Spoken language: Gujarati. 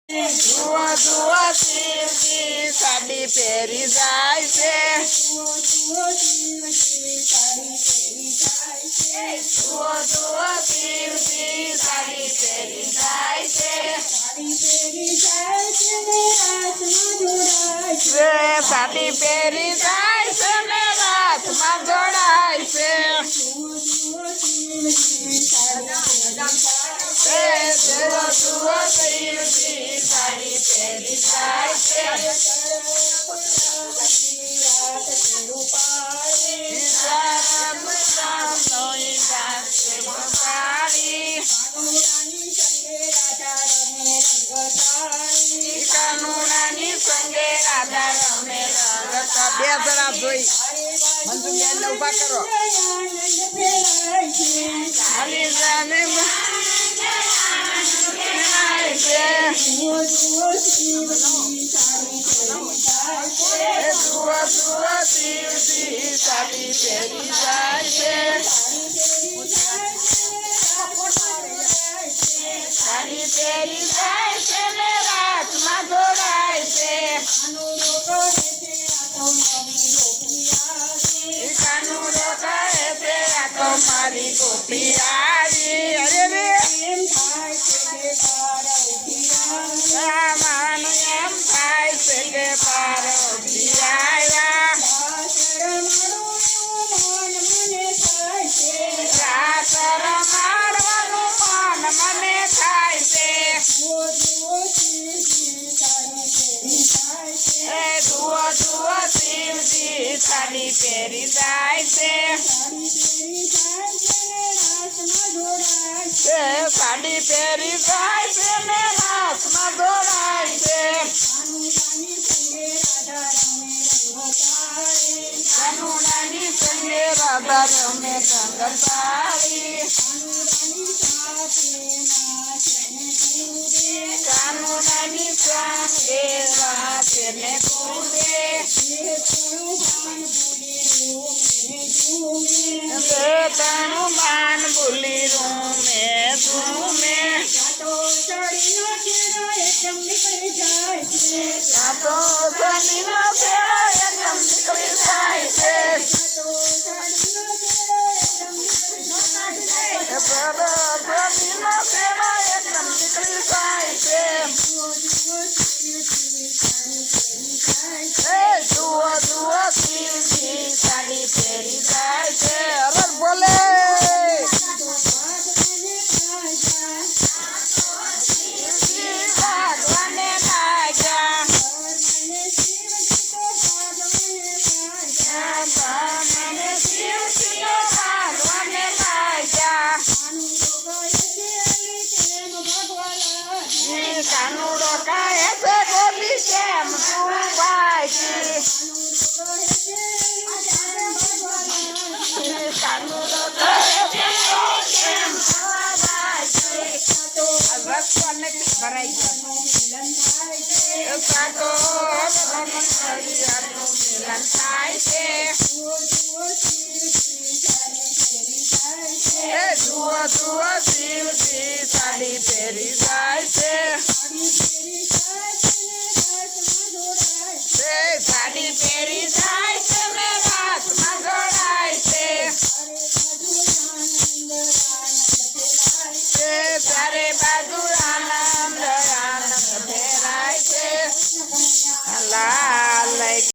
જુઓ જુઓ શિવજી સાડી પહેરી જાય છે. જુઓ જુઓ શિવજી સાડી પહેરી જાય છે. સાડી પહેરી જાય છે ને હાથમાં જોડાય છે. જુઓ જુઓ શિવજી સાડી પહેરી જાય છે. કાનુડાની સંગે રાધા રમે રંગતા. બે જણા જોઈ મંજુબેન ઉભા કરો. ખાલી જાને જુઓ જુઓ શિવજી સાડી પહેરી જાય છે. સાડી પહેરી જાય છે ને રાતમાં જોડાય છે. કાનુડો કહે છે આ તો મારી ગોપી આવી. અરે રે માનું એમ થાય છે કે પાર્વતી આવ્યા. રાત રમાડવાનું મન મને થાય છે. જુઓ જુઓ શિવજી સાડી પહેરી જાય છે. સાડી પહેરી જાય છે ને હાથમાં જોડાય છે. કાનુડાની સંગે રાધા રમે રંગતાળી. કાનુડાની સંગે રાધે ને કૂદે. તણું માન ભૂલી રૂમે ઝૂમે. તો શનિનો ફેરો એકદમ નીકળી જાય છે. જુઓ જુઓ શિવજી સાડી પહેરી જાય છે. અરે બોલે ભગવાને લાગ્યા. શિવજી ભગવાને લાગ્યા. કાનુડો કહે છે ગોપી કેમ તું ભાગી. કાનુડો કહે છે કેમ રસ્તો નથી ભરાઈ ગયો. સાતો મિલન થાય છે. જુઓ જુઓ શિવજી સાડી પહેરી જાય છે. સાડી પહેરી જાય છે ને રાતમાં જોડાય છે. ચારે બાજુ આનંદ આનંદ ફેરાય છે.